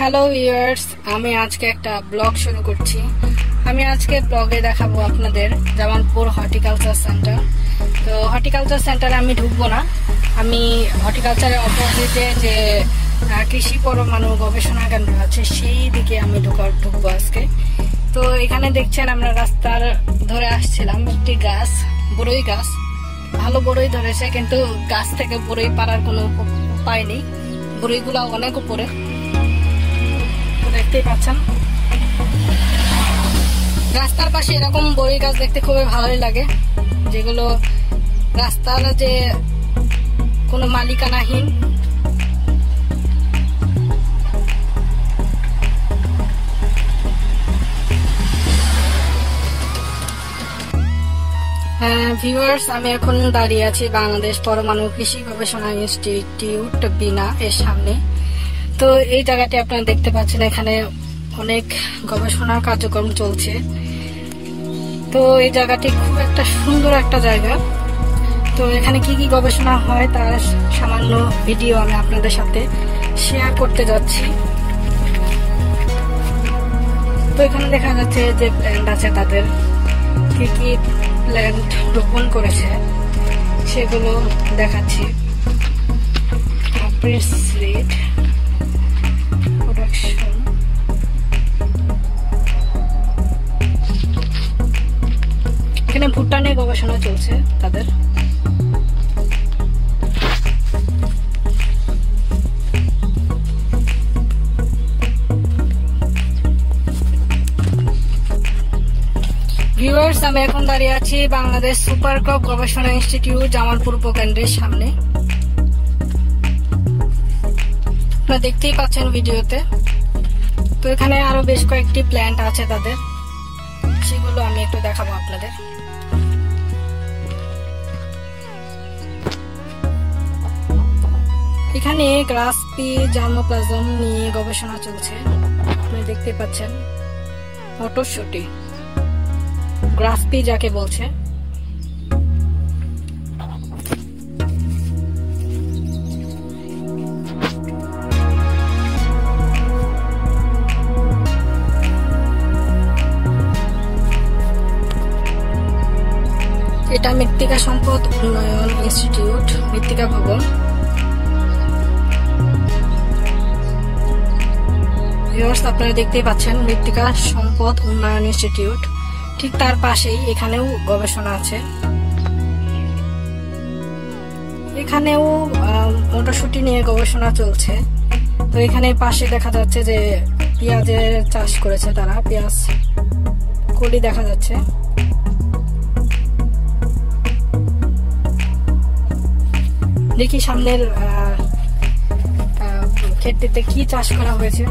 Hello viewers, আমি আজকে একটা ব্লগ শুরু করছি। আমি আজকে ব্লগে দেখাবো আপনাদের জামালপুর হর্টিকালচার সেন্টার। তো হর্টিকালচার সেন্টারে আমি ঢুকবো না, আমি হর্টিকালচারের অপোজিটে যে কৃষি পরমাণু গবেষণা কেন্দ্র আছে সেই দিকে আমি ঢুকবো আজকে। তো এখানে দেখছেন আমরা রাস্তার ধরে আসছিলাম, একটি গাছ, বড়ই গাছ, ভালো বড়ই ধরেছে, কিন্তু গাছ থেকে বড়ই পাড়ার কোনো উপায় নেই, বড়ইগুলো অনেক উপরে দেখতেই পাচ্ছেন। রাস্তার পাশে এরকম বড়ই গাছ দেখতে খুবই ভালোই লাগে, যেগুলো রাস্তার যে কোনো মালিকানাহীন। ভিউয়ার্স, আমি এখন দাঁড়িয়ে আছি বাংলাদেশ পরমাণু কৃষি গবেষণা ইনস্টিটিউট বিনা এর সামনে। তো এই জায়গাটি আপনারা দেখতে পাচ্ছেন, এখানে অনেক গবেষণা কার্যক্রম চলছে। তো এই জায়গাটি খুব একটা সুন্দর একটা জায়গা। তো এখানে কি কি গবেষণা হয় তার সামান্য ভিডিও আমি আপনাদের সাথে শেয়ার করতে যাচ্ছি। তো এখানে দেখা যাচ্ছে যে প্ল্যান্ট আছে, তাদের কি কি প্ল্যান্ট রোপণ করেছে সেগুলো দেখাচ্ছি। এখানে ভুট্টা নিয়ে গবেষণা চলছে তাদের। ভিউয়ার্স, আমি এখন দাঁড়িয়ে আছি বাংলাদেশ সুপার ক্রপ গবেষণা ইনস্টিটিউট জামালপুর উপকেন্দ্রের সামনে। আপনারা দেখতেই পাচ্ছেন ভিডিওতে। তো এখানে আরো বেশ কয়েকটি প্ল্যান্ট আছে তাদের, সেগুলো আমি একটু দেখাবো আপনাদের। এখানে গ্রাসপি জার্মোপ্লাজম নিয়ে গবেষণা চলছে, আপনি দেখতে পাচ্ছেন। মটরশুঁটি গ্রাসপি যাকে বলছে। এটা মৃত্তিকা সম্পদ উন্নয়ন ইনস্টিটিউট, মৃত্তিকা ভবন। আপনারা দেখতেই পাচ্ছেন মৃত্তিকা সম্পদ উন্নয়ন ইনস্টিটিউট, ঠিক তার পাশেই এখানেও গবেষণা আছে। এখানেও মটরশুঁটি নিয়ে গবেষণা চলছে। তো এখানে পাশে দেখা যাচ্ছে যে পেঁয়াজের চাষ করেছে তারা, পেঁয়াজ কলি দেখা যাচ্ছে। দেখি সামনের ক্ষেত্রে কি চাষ করা হয়েছে।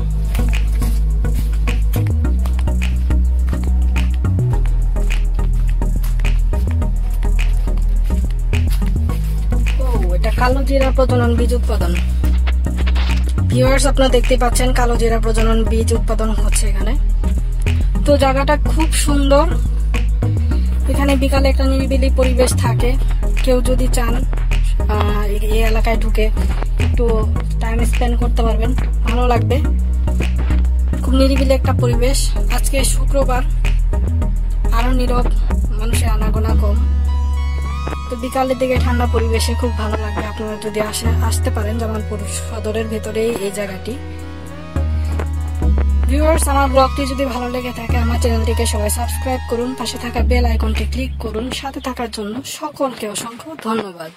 কালো জিরা প্রজনন বীজ উৎপাদন। ভিউয়ার্স, আপনারা দেখতে পাচ্ছেন কালো জিরা প্রজনন বীজ উৎপাদন হচ্ছে এখানে। তো জায়গাটা খুব সুন্দর। এখানে বিকালে একটা নিরিবিলি পরিবেশ থাকে, কেউ যদি চান এই এলাকায় ঢুকে একটু টাইম স্পেন্ড করতে পারবেন, ভালো লাগবে। খুব নিরিবিলি একটা পরিবেশ। আজকে শুক্রবার, আরো নীরব, মানুষের আনাগোনা কম। তো বিকালের দিকে ঠান্ডা পরিবেশে খুব ভালো লাগবে। আপনারা যদি আসতে পারেন জামালপুর সদরের ভেতরেই এই জায়গাটি। ভিউয়ার্স, আমার ব্লগটি যদি ভালো লেগে থাকে আমার চ্যানেলটিকে সবাই সাবস্ক্রাইব করুন, পাশে থাকা বেল আইকনটি ক্লিক করুন। সাথে থাকার জন্য সকলকে অসংখ্য ধন্যবাদ।